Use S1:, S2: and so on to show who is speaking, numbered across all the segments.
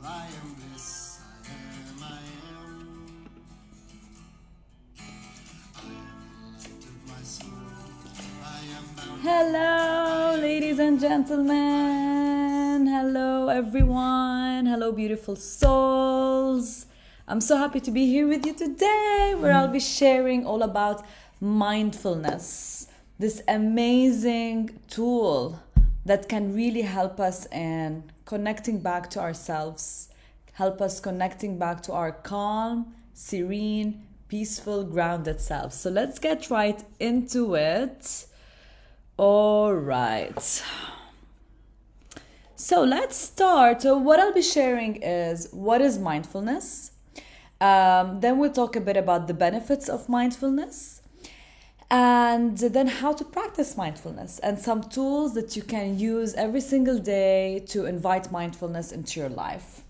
S1: I am bliss, I am. I am the light of my soul. I am bound. Hello, ladies and gentlemen. Hello, everyone. Hello, beautiful souls. I'm so happy to be here with you today, where I'll be sharing all about mindfulness, this amazing tool that can really help us in connecting back to ourselves, help us connecting back to our calm, serene, peaceful, grounded self. So let's get right into it. All right. So let's start. So what I'll be sharing is what is mindfulness. Then we'll talk a bit about the benefits of mindfulness, and then how to practice mindfulness and some tools that you can use every single day to invite mindfulness into your life.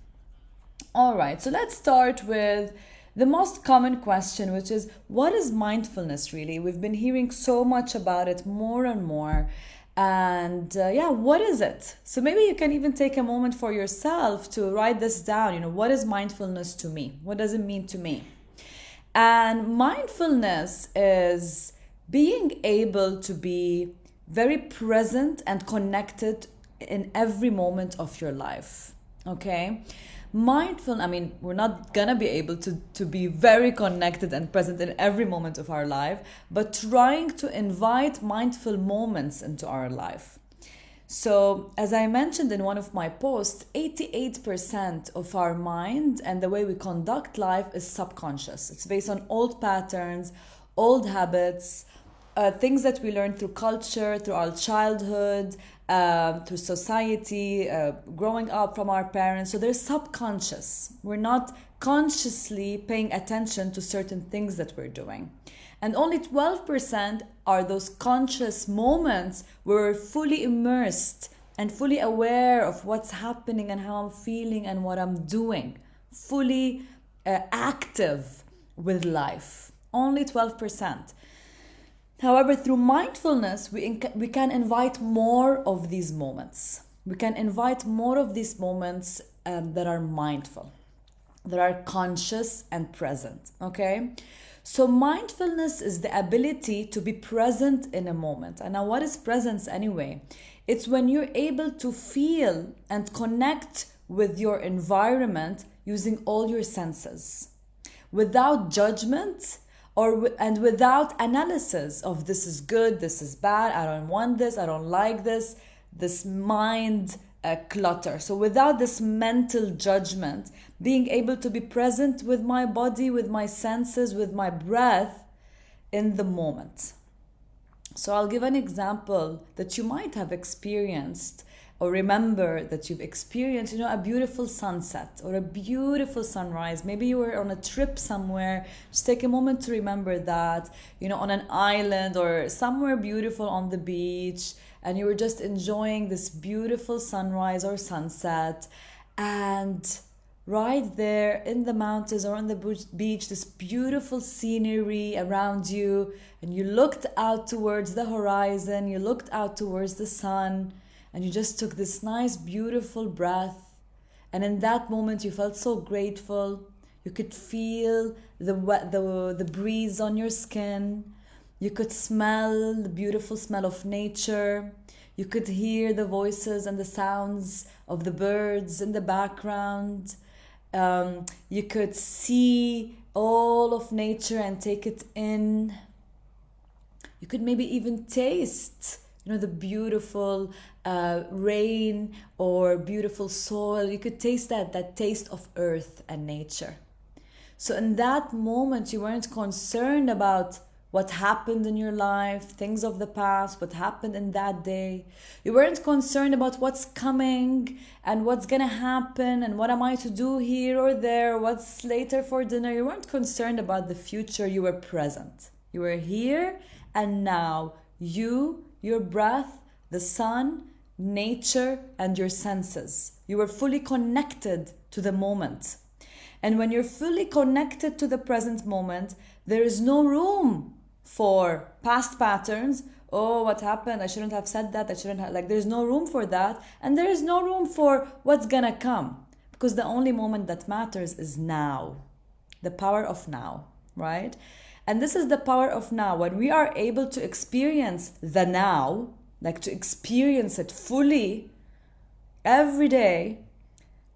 S1: All right, so let's start with the most common question, which is what is mindfulness really? We've been hearing so much about it more and more. And what is it? So maybe you can even take a moment for yourself to write this down. What is mindfulness to me? What does it mean to me? And mindfulness is being able to be very present and connected in every moment of your life. Okay? We're not gonna be able to be very connected and present in every moment of our life, but trying to invite mindful moments into our life. So, as I mentioned in one of my posts, 88% of our mind and the way we conduct life is subconscious. It's based on old patterns, old habits, things that we learn through culture, through our childhood, through society, growing up from our parents. So they're subconscious. We're not consciously paying attention to certain things that we're doing. And only 12% are those conscious moments where we're fully immersed and fully aware of what's happening and how I'm feeling and what I'm doing. Fully active with life. Only 12%. However, through mindfulness, we can invite more of these moments. We can invite more of these moments that are mindful, that are conscious and present, okay? So mindfulness is the ability to be present in a moment. And now what is presence anyway? It's when you're able to feel and connect with your environment using all your senses, without judgment, and without analysis of this is good, this is bad, I don't want this, I don't like this mind clutter. So without this mental judgment, being able to be present with my body, with my senses, with my breath in the moment. So I'll give an example that you might have experienced or remember that you've experienced, a beautiful sunset or a beautiful sunrise. Maybe you were on a trip somewhere. Just take a moment to remember that, on an island or somewhere beautiful on the beach, and you were just enjoying this beautiful sunrise or sunset. And right there in the mountains or on the beach, this beautiful scenery around you, and you looked out towards the horizon, you looked out towards the sun, and you just took this nice, beautiful breath. And in that moment, you felt so grateful. You could feel the breeze on your skin. You could smell the beautiful smell of nature. You could hear the voices and the sounds of the birds in the background. You could see all of nature and take it in. You could maybe even taste the beautiful rain or beautiful soil. You could taste that taste of earth and nature. So in that moment, you weren't concerned about what happened in your life, things of the past, what happened in that day. You weren't concerned about what's coming and what's gonna happen and what am I to do here or there, what's later for dinner. You weren't concerned about the future. You were present. You were here and now. Your breath, the sun, nature, and your senses. You were fully connected to the moment. And when you're fully connected to the present moment, there is no room for past patterns. Oh, what happened? I shouldn't have said that. There's no room for that. And there is no room for what's gonna come. because the only moment that matters is now. The power of now, right? And this is the power of now. When we are able to experience the now, like to experience it fully every day,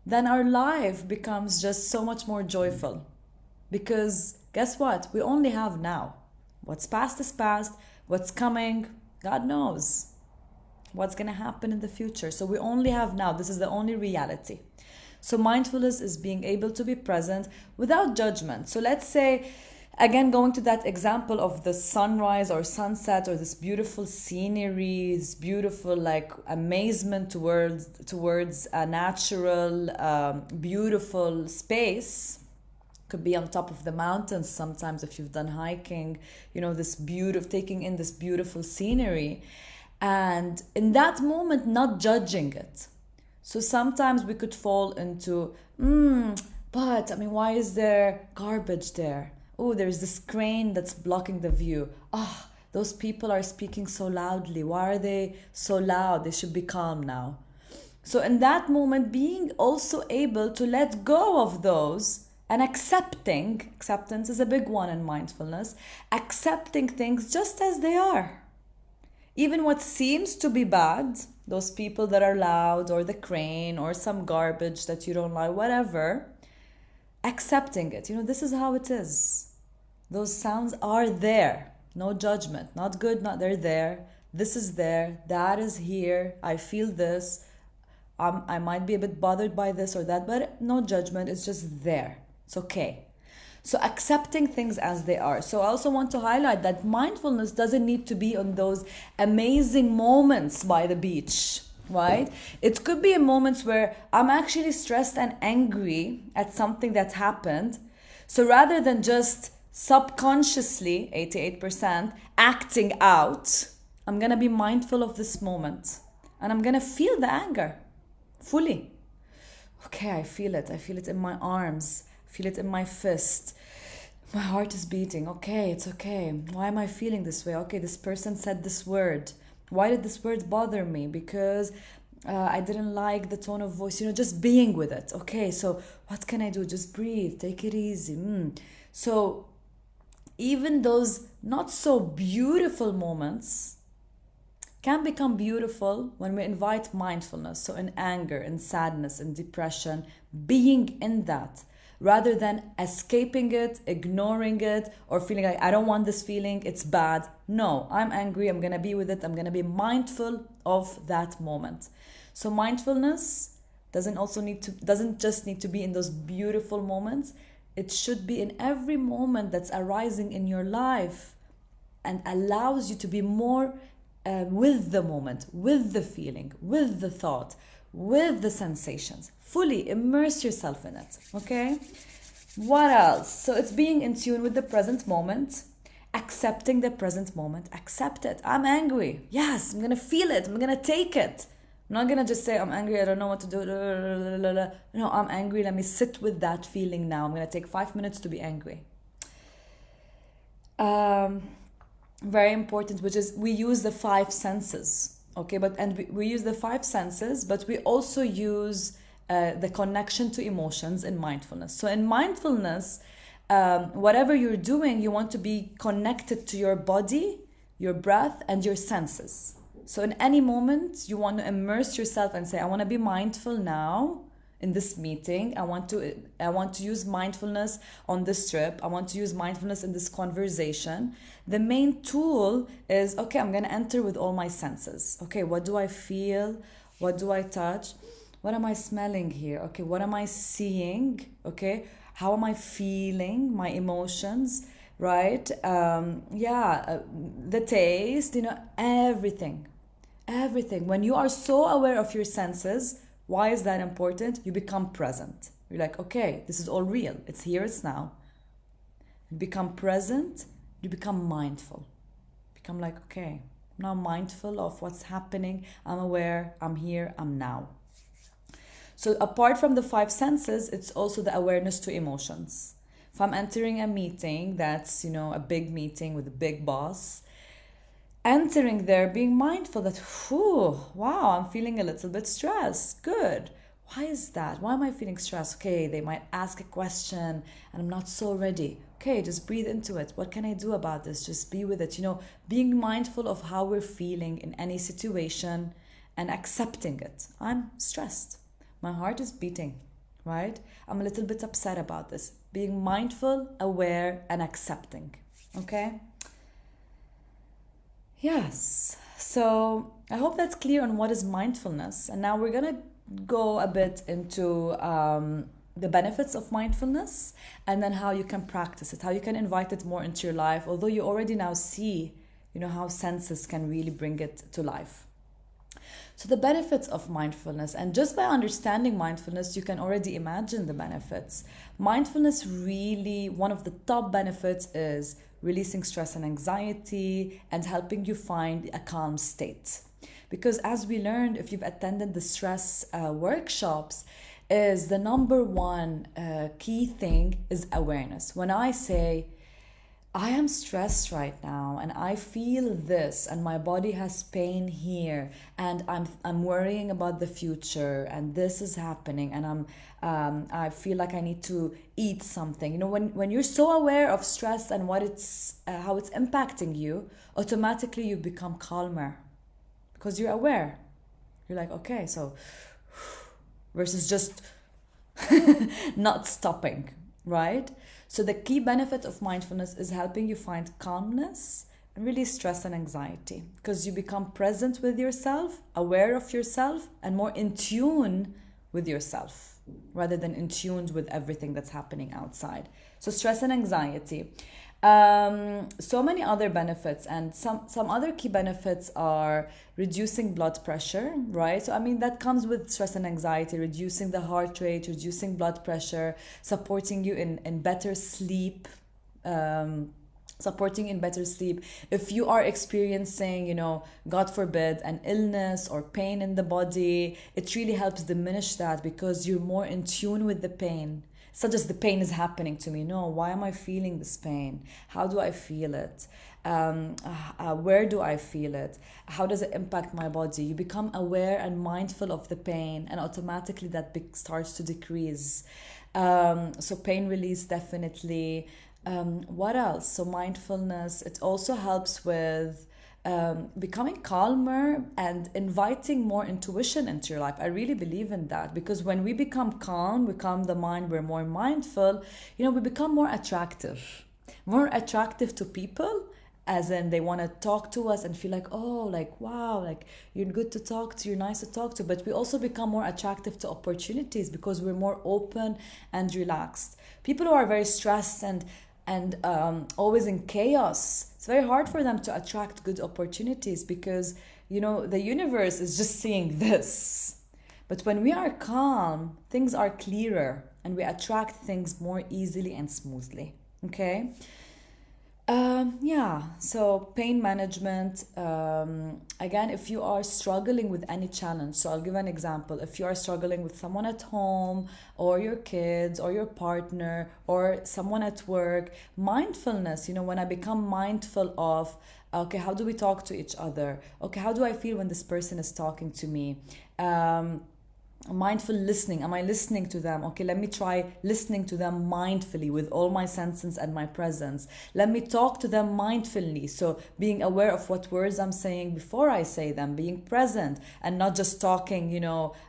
S1: then our life becomes just so much more joyful. Because guess what? We only have now. What's past is past. What's coming, God knows what's going to happen in the future. So we only have now. This is the only reality. So mindfulness is being able to be present without judgment. So let's say, again, going to that example of the sunrise or sunset or this beautiful scenery, this beautiful like amazement towards a natural, beautiful space. Could be on top of the mountains sometimes if you've done hiking, this taking in this beautiful scenery. And in that moment, not judging it. So sometimes we could fall into, but why is there garbage there? Oh, there's this crane that's blocking the view. Those people are speaking so loudly. Why are they so loud? They should be calm now. So in that moment, being also able to let go of those and acceptance is a big one in mindfulness, accepting things just as they are. Even what seems to be bad, those people that are loud or the crane or some garbage that you don't like, whatever, accepting it. This is how it is. Those sounds are there. No judgment. Not good, they're there. This is there. That is here. I feel this. I might be a bit bothered by this or that, but no judgment. It's just there. It's okay. So accepting things as they are. So I also want to highlight that mindfulness doesn't need to be on those amazing moments by the beach, right? It could be in moments where I'm actually stressed and angry at something that happened. So rather than just subconsciously, 88%, acting out, I'm going to be mindful of this moment. And I'm going to feel the anger fully. Okay, I feel it. I feel it in my arms. Feel it in my fist. My heart is beating. Okay, it's okay. Why am I feeling this way? Okay, this person said this word. Why did this word bother me? Because I didn't like the tone of voice. Just being with it. Okay, so what can I do? Just breathe. Take it easy. So even those not so beautiful moments can become beautiful when we invite mindfulness. So in anger, in sadness, in depression, being in that, rather than escaping it, ignoring it, or feeling like I don't want this feeling, it's bad. No, I'm angry, I'm gonna be with it, I'm gonna be mindful of that moment. So mindfulness doesn't just need to be in those beautiful moments. It should be in every moment that's arising in your life and allows you to be more with the moment, with the feeling, with the thought, with the sensations. Fully immerse yourself in it, okay? What else? So it's being in tune with the present moment, accepting the present moment. Accept it. I'm angry. Yes, I'm going to feel it. I'm going to take it. I'm not going to just say, I'm angry, I don't know what to do. No, I'm angry. Let me sit with that feeling now. I'm going to take 5 minutes to be angry. Very important, which is we use the 5 senses. Okay, we use the 5 senses, but we also use the connection to emotions in mindfulness. So in mindfulness, whatever you're doing, you want to be connected to your body, your breath, and your senses. So in any moment, you want to immerse yourself and say, I want to be mindful now in this meeting. I want to use mindfulness on this trip. I want to use mindfulness in this conversation. The main tool is, okay, I'm going to enter with all my senses. Okay, what do I feel? What do I touch? What am I smelling here? Okay, what am I seeing? Okay, how am I feeling? My emotions, right? The taste, everything. Everything. When you are so aware of your senses, why is that important? You become present. You're like, okay, this is all real. It's here, it's now. You become present, you become mindful. Become like, okay, I'm now mindful of what's happening. I'm aware, I'm here, I'm now. So apart from the 5 senses, it's also the awareness to emotions. If I'm entering a meeting that's, a big meeting with a big boss, entering there, being mindful that, wow, I'm feeling a little bit stressed. Good. Why is that? Why am I feeling stressed? Okay, they might ask a question and I'm not so ready. Okay, just breathe into it. What can I do about this? Just be with it. Being mindful of how we're feeling in any situation and accepting it. I'm stressed. My heart is beating, right? I'm a little bit upset about this. Being mindful, aware, and accepting. Okay? Yes. So I hope that's clear on what is mindfulness. And now we're going to go a bit into the benefits of mindfulness and then how you can practice it, how you can invite it more into your life, although you already now see, how senses can really bring it to life. So the benefits of mindfulness, and just by understanding mindfulness, you can already imagine the benefits. Mindfulness really, one of the top benefits is releasing stress and anxiety and helping you find a calm state. Because as we learned, if you've attended the stress workshops, is the number one key thing is awareness. When I say, I am stressed right now and I feel this and my body has pain here and I'm worrying about the future and this is happening and I feel like I need to eat something. When you're so aware of stress and what how it's impacting you, automatically you become calmer because you're aware. You're like, okay, so versus just not stopping, right? So the key benefit of mindfulness is helping you find calmness and release stress and anxiety because you become present with yourself, aware of yourself, and more in tune with yourself rather than in tune with everything that's happening outside. So stress and anxiety. So many other benefits, and some other key benefits are reducing blood pressure, right? So that comes with stress and anxiety, reducing the heart rate, reducing blood pressure, supporting you in better sleep, supporting in better sleep. If you are experiencing, God forbid, an illness or pain in the body, it really helps diminish that because you're more in tune with the pain. It's not just the pain is happening to me. No, why am I feeling this pain? How do I feel it? Where do I feel it? How does it impact my body? You become aware and mindful of the pain, and automatically that starts to decrease. So pain release, definitely. What else? So mindfulness, it also helps with becoming calmer and inviting more intuition into your life. I really believe in that because when we become calm, we calm the mind, we're more mindful, we become more attractive to people, as in they want to talk to us and feel like, oh, like, wow, like you're good to talk to, you're nice to talk to. But we also become more attractive to opportunities because we're more open and relaxed. People who are very stressed and always in chaos, it's very hard for them to attract good opportunities because the universe is just seeing this. But when we are calm, things are clearer and we attract things more easily and smoothly. Okay. So pain management, again, if you are struggling with any challenge, so I'll give an example. If you are struggling with someone at home or your kids or your partner or someone at work, mindfulness, when I become mindful of, okay, how do we talk to each other? Okay, how do I feel when this person is talking to me? Mindful listening, am I listening to them? Okay, let me try listening to them mindfully with all my senses and my presence. Let me talk to them mindfully, so being aware of what words I'm saying before I say them, being present and not just talking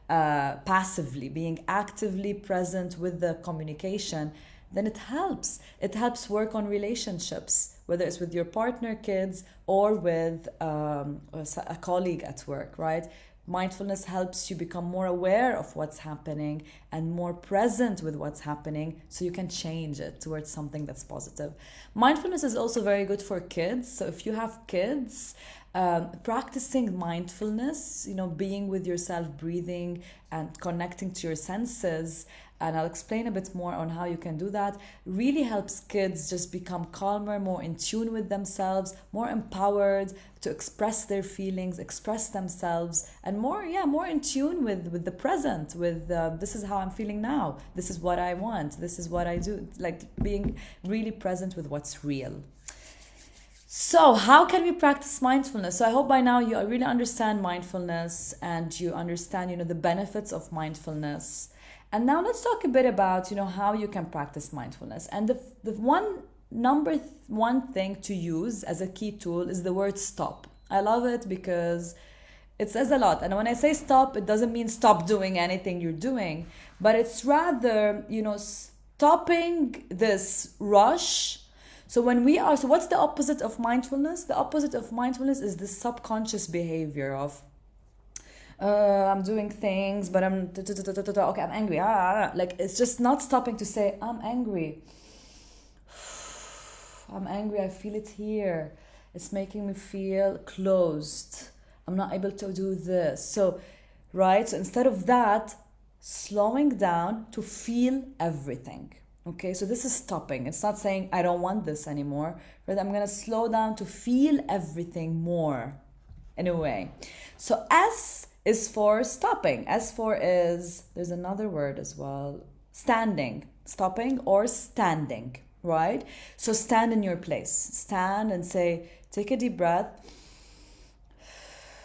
S1: passively, being actively present with the communication. Then it helps work on relationships, whether it's with your partner, kids, or with a colleague at work, right? Mindfulness helps you become more aware of what's happening and more present with what's happening so you can change it towards something that's positive. Mindfulness is also very good for kids. So if you have kids, practicing mindfulness, being with yourself, breathing and connecting to your senses, and I'll explain a bit more on how you can do that, really helps kids just become calmer, more in tune with themselves, more empowered to express their feelings, express themselves, and more in tune with the present, with this is how I'm feeling now, this is what I want, this is what I do, like being really present with what's real. So, how can we practice mindfulness? So, I hope by now you really understand mindfulness and you understand, the benefits of mindfulness. And now let's talk a bit about, how you can practice mindfulness. And the one thing to use as a key tool is the word stop. I love it because it says a lot. And when I say stop, it doesn't mean stop doing anything you're doing, but it's rather, stopping this rush. So what's the opposite of mindfulness? The opposite of mindfulness is the subconscious behavior of I'm doing things, but okay, I'm angry. Like it's just not stopping to say I'm angry. I'm angry. I feel it here. It's making me feel closed. I'm not able to do this. So, right? So instead of that, slowing down to feel everything. Okay, so this is stopping. It's not saying I don't want this anymore, but I'm gonna slow down to feel everything more in a way. So S is for stopping. S for there's another word as well, standing, stopping or standing, right? So stand in your place. Stand and say, take a deep breath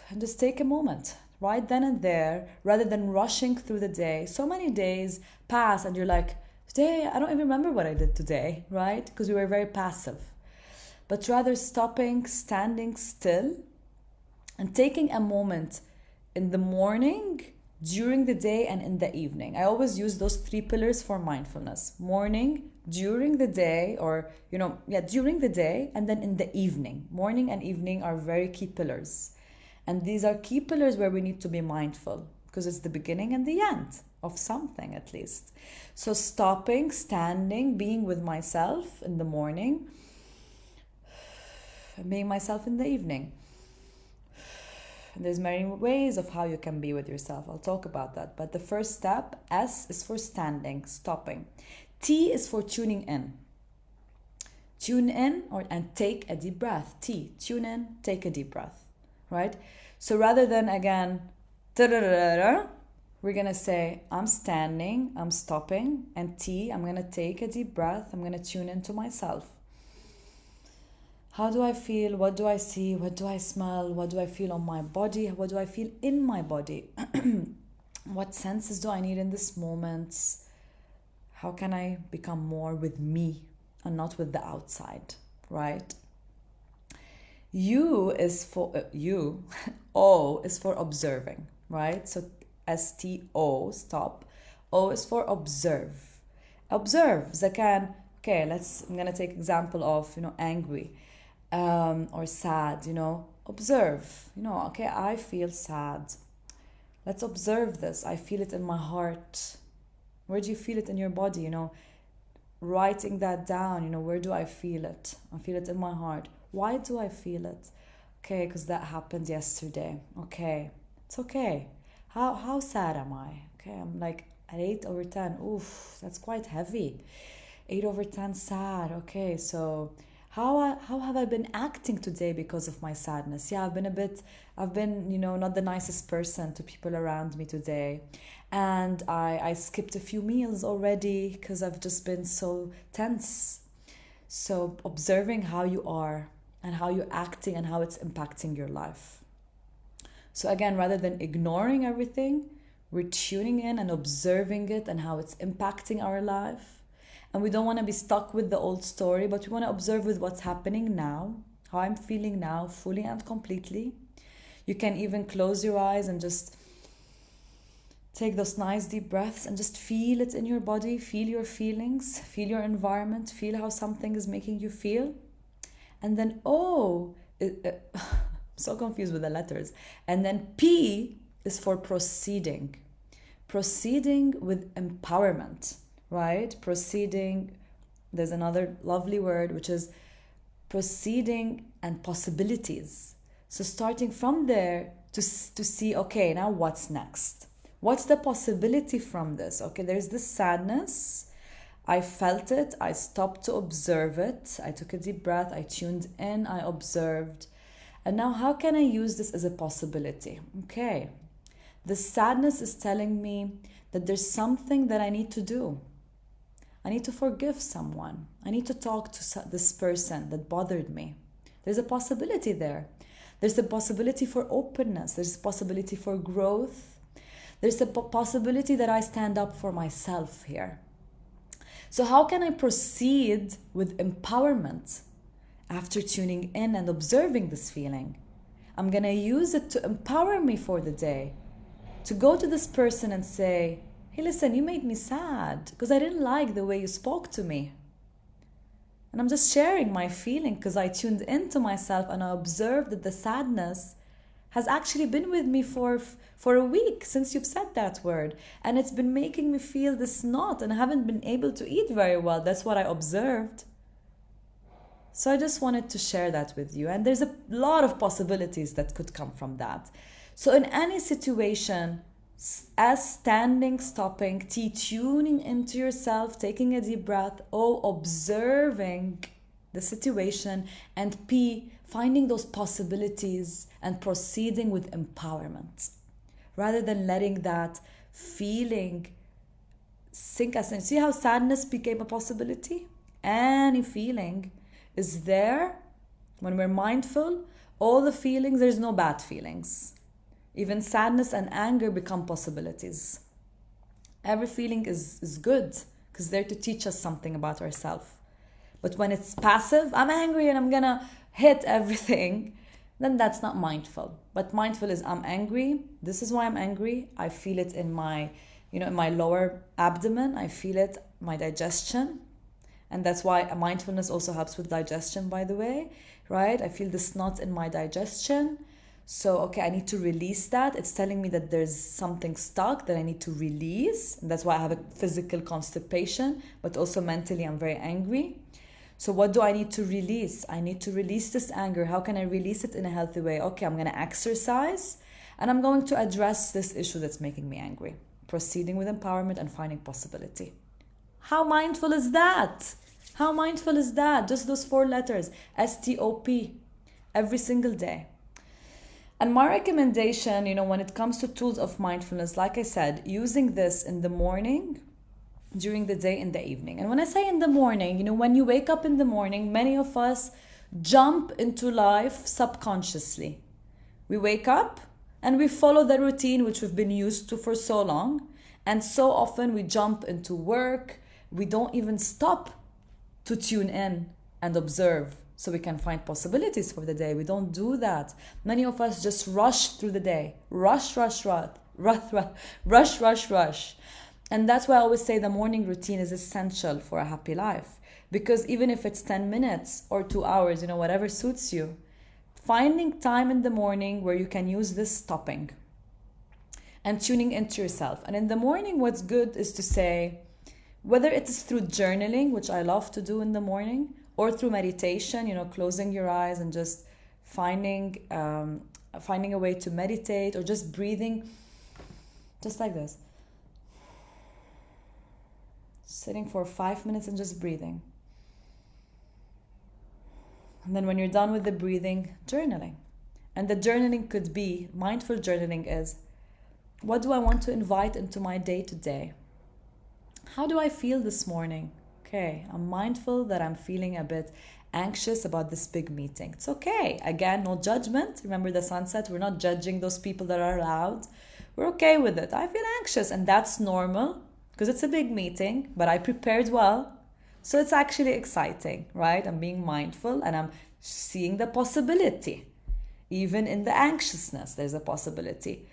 S1: and just take a moment right then and there rather than rushing through the day. So many days pass and you're like, today, I don't even remember what I did today, right? Because we were very passive. But rather stopping, standing still, and taking a moment in the morning, during the day, and in the evening. I always use those 3 pillars for mindfulness. Morning, during the day, or, during the day, and then in the evening. Morning and evening are very key pillars. And these are key pillars where we need to be mindful because it's the beginning and the end of something at least. So stopping, standing, being with myself in the morning, being myself in the evening. And there's many ways of how you can be with yourself. I'll talk about that. But the first step, S, is for standing, stopping. T is for tuning in. Tune in and take a deep breath. T, tune in, take a deep breath. Right? So rather than again, we're going to say, I'm standing, I'm stopping, and T, I'm going to take a deep breath. I'm going to tune into myself. How do I feel? What do I see? What do I smell? What do I feel on my body? What do I feel in my body? What senses do I need in this moment? How can I become more with me and not with the outside, right? U is for O is for observing, right? So STO, stop. O is for observe. Observe. Okay, I'm gonna take example of angry, or sad. Observe. Okay, I feel sad. Let's observe this. I feel it in my heart. Where do you feel it in your body? Writing that down. Where do I feel it? I feel it in my heart. Why do I feel it? Okay, because that happened yesterday. Okay, it's okay. How sad am I? Okay, I'm like at 8/10. Oof, that's quite heavy. 8/10 sad. Okay, so how have I been acting today because of my sadness? Yeah, I've been not the nicest person to people around me today. And I skipped a few meals already because I've just been so tense. So observing how you are and how you're acting and how it's impacting your life. So again, rather than ignoring everything, we're tuning in and observing it and how it's impacting our life. And we don't want to be stuck with the old story, but we want to observe with what's happening now, how I'm feeling now, fully and completely. You can even close your eyes and just take those nice deep breaths and just feel it in your body, feel your feelings, feel your environment, feel how something is making you feel. And then so confused with the letters. And then P is for proceeding. Proceeding with empowerment, right? Proceeding, there's another lovely word, which is proceeding and possibilities. So starting from there to see, okay, now what's next? What's the possibility from this? Okay, there's this sadness. I felt it. I stopped to observe it. I took a deep breath. I tuned in. I observed. And now how can I use this as a possibility? Okay, the sadness is telling me that there's something that I need to do. I need to forgive someone. I need to talk to this person that bothered me, There's a possibility there. There's a possibility for openness. There's a possibility for growth. There's a possibility that I stand up for myself here. So how can I proceed with empowerment after tuning in and observing this feeling? I'm going to use it to empower me for the day. To go to this person and say, hey, listen, you made me sad because I didn't like the way you spoke to me. And I'm just sharing my feeling because I tuned into myself and I observed that the sadness has actually been with me for a week since you've said that word. And it's been making me feel this knot and I haven't been able to eat very well. That's what I observed. So I just wanted to share that with you. And there's a lot of possibilities that could come from that. So in any situation, as standing, stopping, T, tuning into yourself, taking a deep breath, O, observing the situation, and P, finding those possibilities and proceeding with empowerment rather than letting that feeling sink us in. See how sadness became a possibility? Any feeling is there when we're mindful. All the feelings, there's no bad feelings. Even sadness and anger become possibilities. Every feeling is good because they're to teach us something about ourselves. But when it's passive, I'm angry and I'm gonna hit everything, then that's not mindful. But mindful is I'm angry. This is why I'm angry. I feel it in my, in my lower abdomen. I feel it, my digestion. And that's why mindfulness also helps with digestion, by the way, right? I feel this knot in my digestion. So, okay, I need to release that. It's telling me that there's something stuck that I need to release. And that's why I have a physical constipation, but also mentally I'm very angry. So what do I need to release? I need to release this anger. How can I release it in a healthy way? Okay, I'm going to exercise and I'm going to address this issue that's making me angry. Proceeding with empowerment and finding possibility. How mindful is that? How mindful is that? Just those 4 letters, S-T-O-P, every single day. And my recommendation, when it comes to tools of mindfulness, like I said, using this in the morning, during the day, in the evening. And when I say in the morning, when you wake up in the morning, many of us jump into life subconsciously. We wake up and we follow the routine which we've been used to for so long. And so often we jump into work. We don't even stop to tune in and observe so we can find possibilities for the day. We don't do that. Many of us just rush through the day. Rush. And that's why I always say the morning routine is essential for a happy life. Because even if it's 10 minutes or 2 hours, whatever suits you, finding time in the morning where you can use this stopping and tuning into yourself. And in the morning, what's good is to say, whether it is through journaling, which I love to do in the morning, or through meditation, closing your eyes and just finding a way to meditate, or just breathing, just like this. Sitting for 5 minutes and just breathing. And then when you're done with the breathing, journaling. And the journaling could be, mindful journaling is, what do I want to invite into my day today? How do I feel this morning? Okay, I'm mindful that I'm feeling a bit anxious about this big meeting. It's okay. Again, no judgment. Remember the sunset? We're not judging those people that are loud. We're okay with it. I feel anxious and that's normal because it's a big meeting, but I prepared well. So it's actually exciting, right? I'm being mindful and I'm seeing the possibility. Even in the anxiousness, there's a possibility.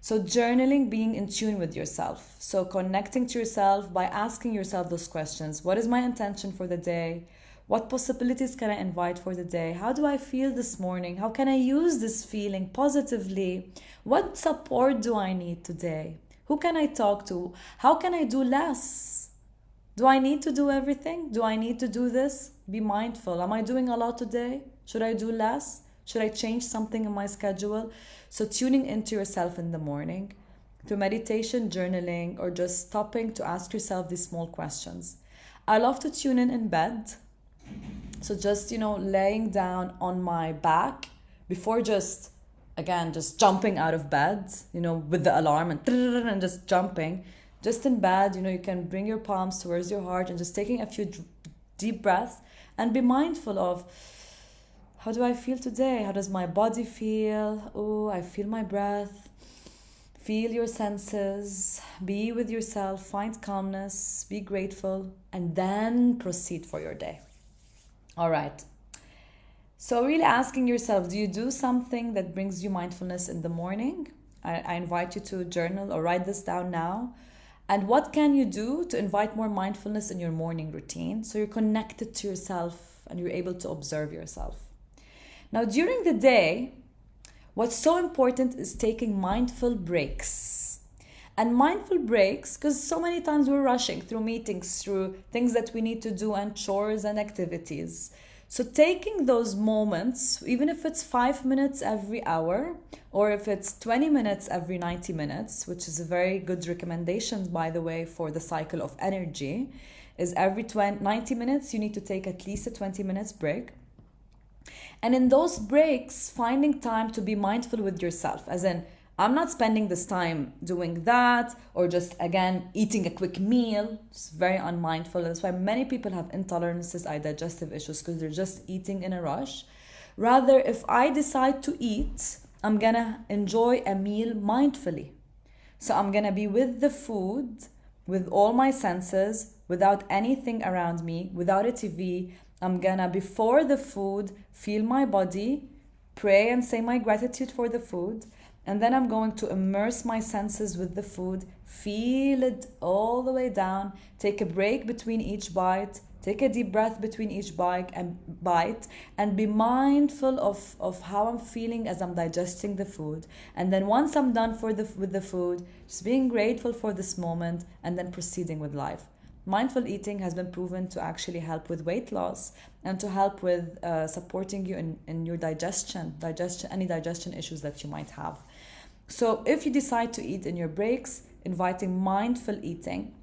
S1: So journaling, being in tune with yourself. So connecting to yourself by asking yourself those questions. What is my intention for the day? What possibilities can I invite for the day? How do I feel this morning? How can I use this feeling positively? What support do I need today? Who can I talk to? How can I do less? Do I need to do everything? Do I need to do this? Be mindful. Am I doing a lot today? Should I do less? Should I change something in my schedule? So tuning into yourself in the morning through meditation, journaling, or just stopping to ask yourself these small questions. I love to tune in bed. So just, laying down on my back before just jumping out of bed, with the alarm and just jumping. Just in bed, you can bring your palms towards your heart and just taking a few deep breaths and be mindful of, How do I feel today? How does my body feel? Oh, I feel my breath. Feel your senses. Be with yourself. Find calmness. Be grateful. And then proceed for your day. All right. So, really asking yourself, do you do something that brings you mindfulness in the morning? I invite you to journal or write this down now. And what can you do to invite more mindfulness in your morning routine so you're connected to yourself and you're able to observe yourself? Now, during the day, what's so important is taking mindful breaks. And mindful breaks, because so many times we're rushing through meetings, through things that we need to do, and chores and activities. So taking those moments, even if it's 5 minutes every hour, or if it's 20 minutes every 90 minutes, which is a very good recommendation, by the way, for the cycle of energy, is every 90 minutes, you need to take at least a 20 minutes break. And in those breaks, finding time to be mindful with yourself, as in, I'm not spending this time doing that or just, again, eating a quick meal. It's very unmindful. That's why many people have intolerances, digestive issues, because they're just eating in a rush. Rather, if I decide to eat, I'm going to enjoy a meal mindfully. So I'm going to be with the food, with all my senses, without anything around me, without a TV. I'm going to, before the food, feel my body, pray and say my gratitude for the food. And then I'm going to immerse my senses with the food, feel it all the way down, take a break between each bite, take a deep breath between each bite, and be mindful of how I'm feeling as I'm digesting the food. And then once I'm done with the food, just being grateful for this moment and then proceeding with life. Mindful eating has been proven to actually help with weight loss and to help with supporting you in your digestion, any digestion issues that you might have. So if you decide to eat in your breaks, inviting mindful eating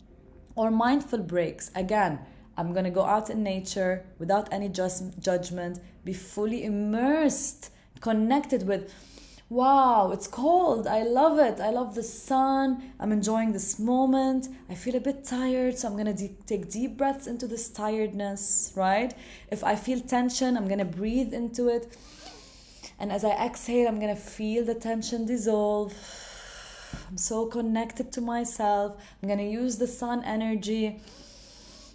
S1: or mindful breaks, again, I'm going to go out in nature without any judgment, be fully immersed, connected with, wow, it's cold. I love it. I love the sun. I'm enjoying this moment. I feel a bit tired, so I'm going to take deep breaths into this tiredness, right? If I feel tension, I'm going to breathe into it. And as I exhale, I'm going to feel the tension dissolve. I'm so connected to myself. I'm going to use the sun energy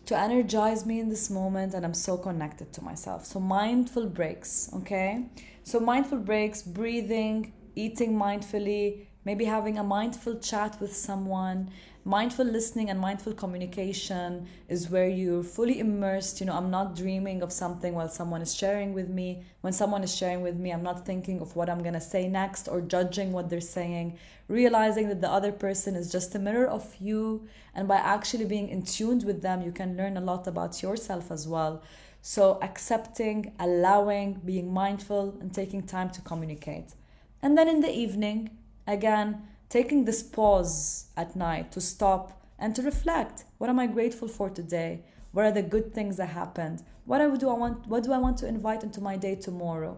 S1: to energize me in this moment, and I'm so connected to myself. So mindful breaks, okay? So mindful breaks, breathing, eating mindfully, maybe having a mindful chat with someone. Mindful listening and mindful communication is where you're fully immersed. I'm not dreaming of something while someone is sharing with me. When someone is sharing with me, I'm not thinking of what I'm going to say next or judging what they're saying. Realizing that the other person is just a mirror of you. And by actually being in tune with them, you can learn a lot about yourself as well. So accepting, allowing, being mindful, and taking time to communicate. And then in the evening, again, taking this pause at night to stop and to reflect. What am I grateful for today? What are the good things that happened? What do I want to invite into my day tomorrow?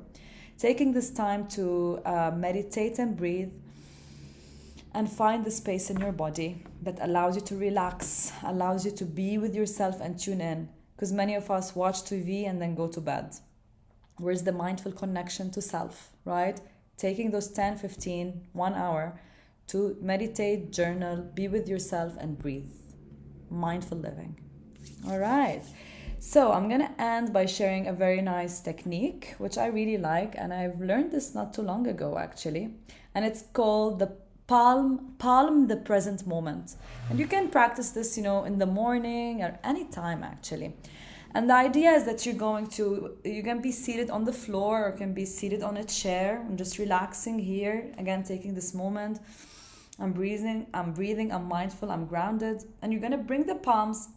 S1: Taking this time to meditate and breathe and find the space in your body that allows you to relax, allows you to be with yourself and tune in. Because many of us watch TV and then go to bed. Where's the mindful connection to self, right? Taking those 10, 15, 1 hour to meditate, journal, be with yourself and breathe. Mindful living. All right. So I'm going to end by sharing a very nice technique, which I really like. And I've learned this not too long ago, actually. And it's called the palm the present moment. And you can practice this, in the morning or any time, actually. And the idea is that you can be seated on the floor or can be seated on a chair and just relaxing here. Again, taking this moment. I'm breathing, I'm mindful, I'm grounded. And you're going to bring the palms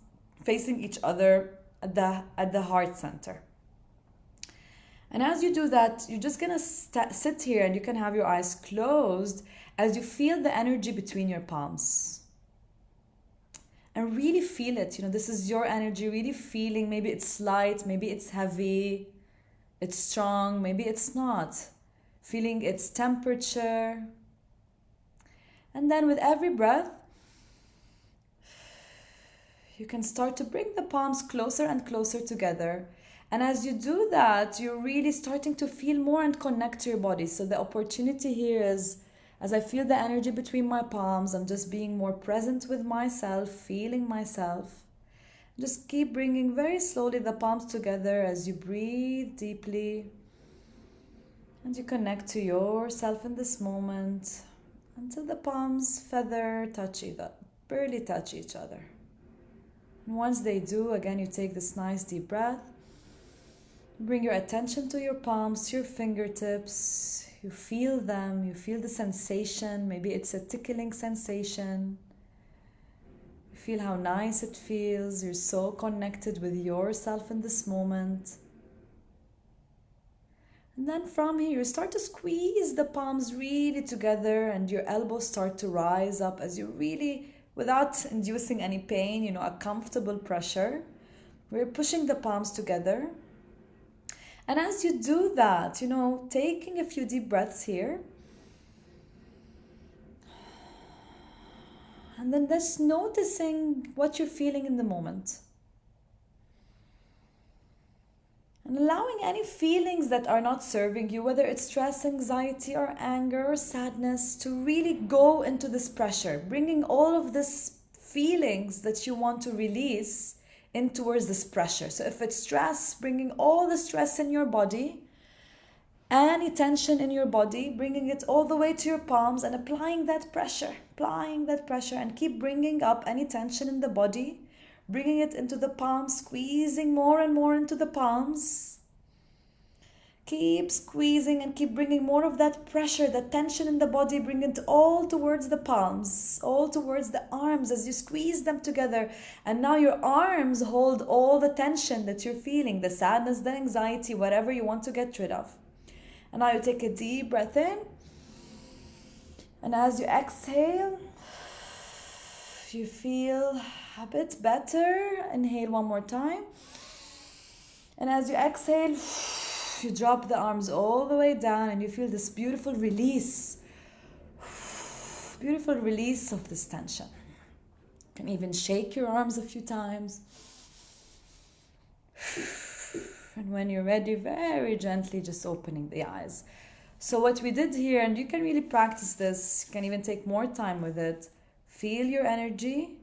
S1: facing each other at the heart center. And as you do that, you're just going to sit here and you can have your eyes closed as you feel the energy between your palms. And really feel it. This is your energy, really feeling. Maybe it's light, maybe it's heavy, it's strong, maybe it's not. Feeling its temperature. And then with every breath, you can start to bring the palms closer and closer together And as you do that, you're really starting to feel more and connect to your body. So the opportunity here is, as I feel the energy between my palms, I'm just being more present with myself, feeling myself. Just keep bringing very slowly the palms together as you breathe deeply and you connect to yourself in this moment until the palms barely touch each other. And once they do, again, you take this nice deep breath. Bring your attention to your palms, to your fingertips. You feel them, you feel the sensation. Maybe it's a tickling sensation. You feel how nice it feels. You're so connected with yourself in this moment. And then from here, you start to squeeze the palms really together and your elbows start to rise up as you really, without inducing any pain, a comfortable pressure. We're pushing the palms together. And as you do that, taking a few deep breaths here. And then just noticing what you're feeling in the moment. And allowing any feelings that are not serving you, whether it's stress, anxiety, or anger, or sadness, to really go into this pressure. Bringing all of these feelings that you want to release in towards this pressure. So if it's stress, bringing all the stress in your body, any tension in your body, bringing it all the way to your palms and applying that pressure and keep bringing up any tension in the body, bringing it into the palms, squeezing more and more into the palms. Keep squeezing and keep bringing more of that pressure, that tension in the body, bring it all towards the palms, all towards the arms as you squeeze them together. And now your arms hold all the tension that you're feeling, the sadness, the anxiety, whatever you want to get rid of. And now you take a deep breath in. And as you exhale, you feel a bit better. Inhale one more time. And as you exhale, you drop the arms all the way down and you feel this beautiful release of this tension. You can even shake your arms a few times. And when you're ready, very gently just opening the eyes. So what we did here, and you can really practice this, you can even take more time with it. Feel your energy.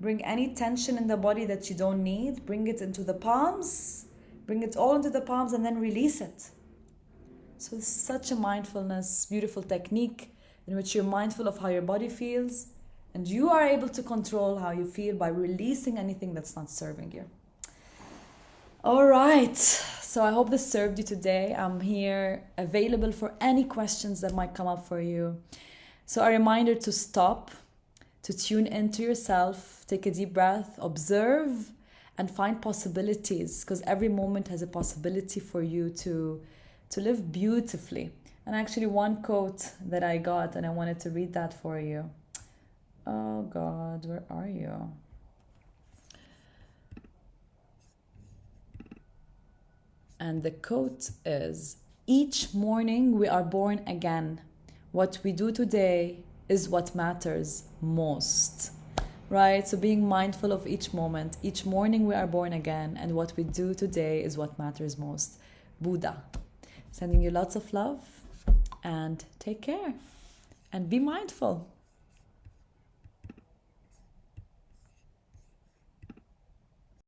S1: Bring any tension in the body that you don't need. Bring it into the palms. Bring it all into the palms and then release it. So this is such a mindfulness, beautiful technique in which you're mindful of how your body feels and you are able to control how you feel by releasing anything that's not serving you. All right. So I hope this served you today. I'm here available for any questions that might come up for you. So a reminder to stop, to tune into yourself, take a deep breath, observe, and find possibilities, because every moment has a possibility for you to live beautifully. And actually one quote that I got, and I wanted to read that for you. Oh God, where are you? And the quote is, "Each morning we are born again. What we do today is what matters most." Right? So being mindful of each moment. Each morning we are born again, and what we do today is what matters most. Buddha. Sending you lots of love, and take care and be mindful.